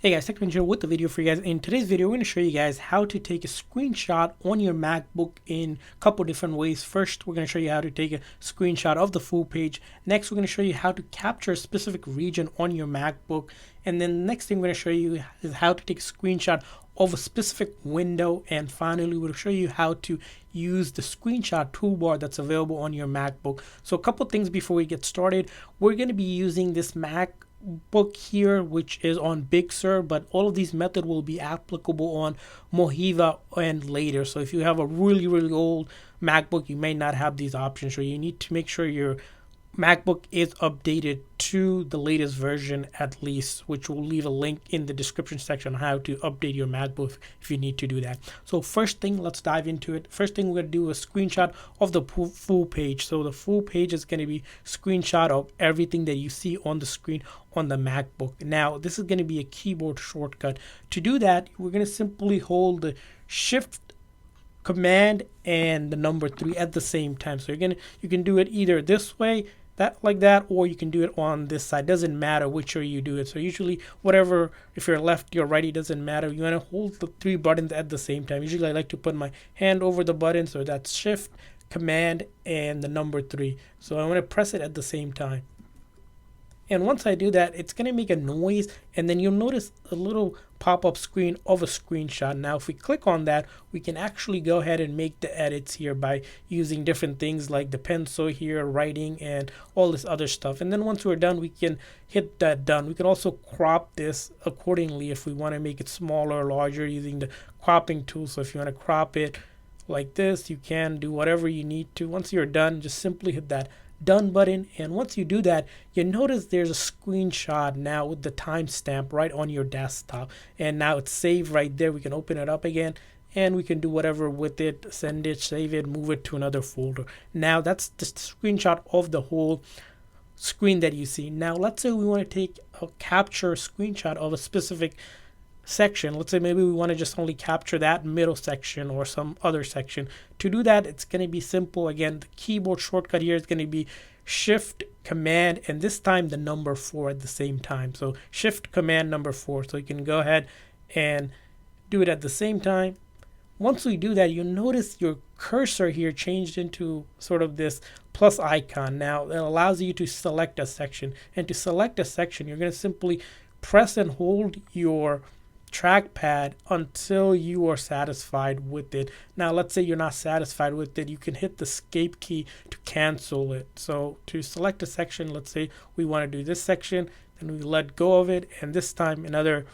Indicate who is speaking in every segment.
Speaker 1: Hey guys, Techman here with the video for you guys. In today's video, we're going to show you guys how to take a screenshot on your MacBook in a couple different ways. First, we're going to show you how to take a screenshot of the full page. Next, we're going to show you how to capture a specific region on your MacBook. And then the next thing we're going to show you is how to take a screenshot of a specific window. And finally, we'll show you how to use the Screenshot Toolbar that's available on your MacBook. So a couple things before we get started. We're going to be using this MacBook here, which is on Big Sur, but all of these methods will be applicable on Mojave and later. So if you have a really old MacBook, you may not have these options, so you need to make sure your MacBook is updated to the latest version at least, which will leave a link in the description section on how to update your MacBook if you need to do that. So first thing, let's dive into it. First thing, we're going to do a screenshot of the full page. So the full page is going to be screenshot of everything that you see on the screen on the MacBook. Now this is going to be a keyboard shortcut. To do that, we're going to simply hold the Shift, Command, and the number 3 at the same time. So you can do it either this way, like that, or you can do it on this side. Doesn't matter which way you do it. So usually whatever, if you're left, you're right, it doesn't matter. You want to hold the 3 buttons at the same time. Usually I like to put my hand over the button, so that's Shift, Command, and the number 3. So I want to press it at the same time. And once I do that, it's going to make a noise, and then you'll notice a little pop-up screen of a screenshot. Now if we click on that, we can actually go ahead and make the edits here by using different things like the pencil here, writing, and all this other stuff. And then once we're done, we can hit that done. We can also crop this accordingly if we want to make it smaller or larger using the cropping tool. So if you want to crop it like this, you can do whatever you need to. Once you're done, just simply hit that done button, and once you do that, you notice there's a screenshot now with the timestamp right on your desktop, and now it's saved right there. We can open it up again and we can do whatever with it, send it, save it, move it to another folder. Now that's the screenshot of the whole screen that you see. Now let's say we want to take a capture screenshot of a specific section. Let's say maybe we want to just only capture that middle section or some other section. To do that, it's going to be simple. Again, the keyboard shortcut here is going to be Shift, Command, and this time the number 4 at the same time. So Shift, Command, number 4. So you can go ahead and do it at the same time. Once we do that, you'll notice your cursor here changed into sort of this plus icon. Now it allows you to select a section, and to select a section, you're going to simply press and hold your trackpad until you are satisfied with it. Now let's say you're not satisfied with it, you can hit the escape key to cancel it. So to select a section, let's say we want to do this section, then we let go of it, and this time another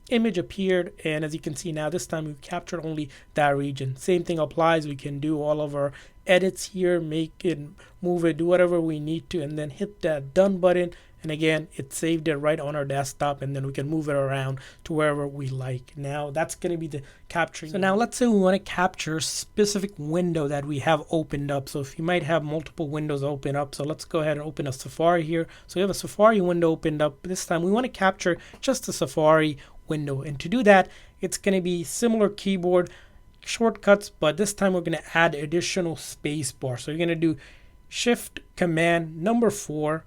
Speaker 1: image appeared, and as you can see now, this time we've captured only that region. Same thing applies. We can do all of our edits here, make it, move it, do whatever we need to, and then hit that done button, and again it saved it right on our desktop, and then we can move it around to wherever we like. Now that's going to be the capturing. So now let's say we want to capture a specific window that we have opened up. So if you might have multiple windows open up, so let's go ahead and open a Safari here. So we have a Safari window opened up. This time we want to capture just the Safari window, and to do that, it's going to be similar keyboard shortcuts, but this time we're going to add additional space bar. So you're going to do Shift, Command, number 4,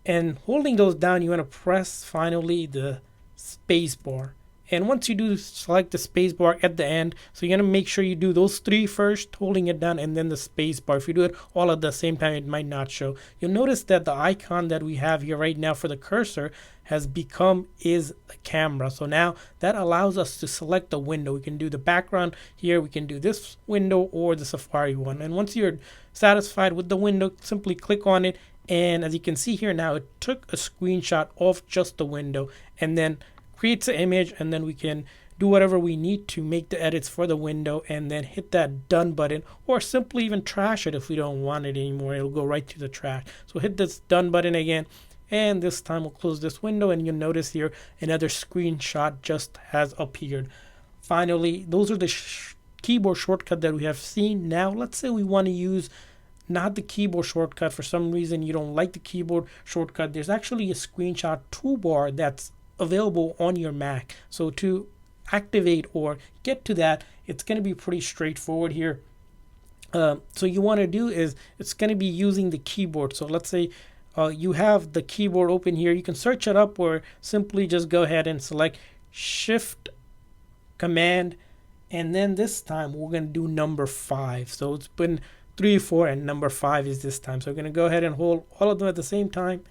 Speaker 1: and holding those down, you want to press finally the space bar. And once you do, select the space bar at the end. So you're going to make sure you do those 3 first, holding it down, and then the space bar. If you do it all at the same time, it might not show. You'll notice that the icon that we have here right now for the cursor has become is a camera. So now that allows us to select the window. We can do the background here, we can do this window or the Safari one. And once you're satisfied with the window, simply click on it. And as you can see here now, it took a screenshot of just the window and then creates an image, and then we can do whatever we need to make the edits for the window and then hit that done button, or simply even trash it if we don't want it anymore. It'll go right to the trash. So hit this done button again, and this time we'll close this window, and you'll notice here another screenshot just has appeared. Finally, those are the keyboard shortcut that we have seen. Now let's say we want to use not the keyboard shortcut. For some reason you don't like the keyboard shortcut, there's actually a Screenshot Toolbar that's available on your Mac. So to activate or get to that, it's going to be pretty straightforward here. So you want to do is, it's going to be using the keyboard. So let's say you have the keyboard open here, you can search it up or simply just go ahead and select Shift Command, and then this time we're going to do number 5. So it's been 3, 4, and number 5 is this time. So we're going to go ahead and hold all of them at the same time.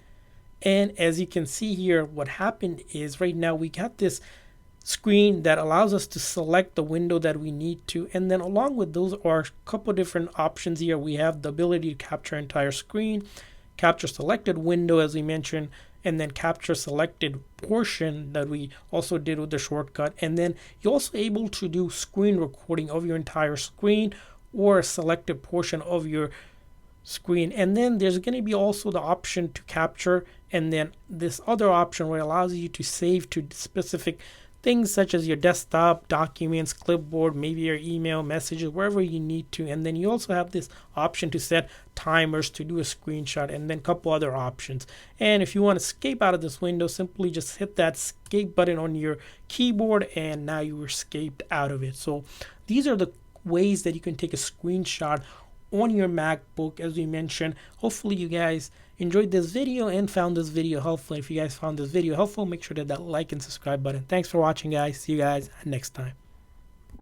Speaker 1: And as you can see here, what happened is right now we got this screen that allows us to select the window that we need to, and then along with those are a couple different options here. We have the ability to capture entire screen, capture selected window as we mentioned, and then capture selected portion that we also did with the shortcut. And then you're also able to do screen recording of your entire screen or a selected portion of your screen. And then there's going to be also the option to capture, and then this other option where it allows you to save to specific things such as your desktop, documents, clipboard, maybe your email, messages, wherever you need to. And then you also have this option to set timers to do a screenshot, and then a couple other options. And if you want to escape out of this window, simply just hit that escape button on your keyboard, and now you escaped out of it. So these are the ways that you can take a screenshot on your MacBook, as we mentioned. Hopefully you guys enjoyed this video and found this video helpful. If you guys found this video helpful, make sure to hit that like and subscribe button. Thanks for watching, guys. See you guys next time.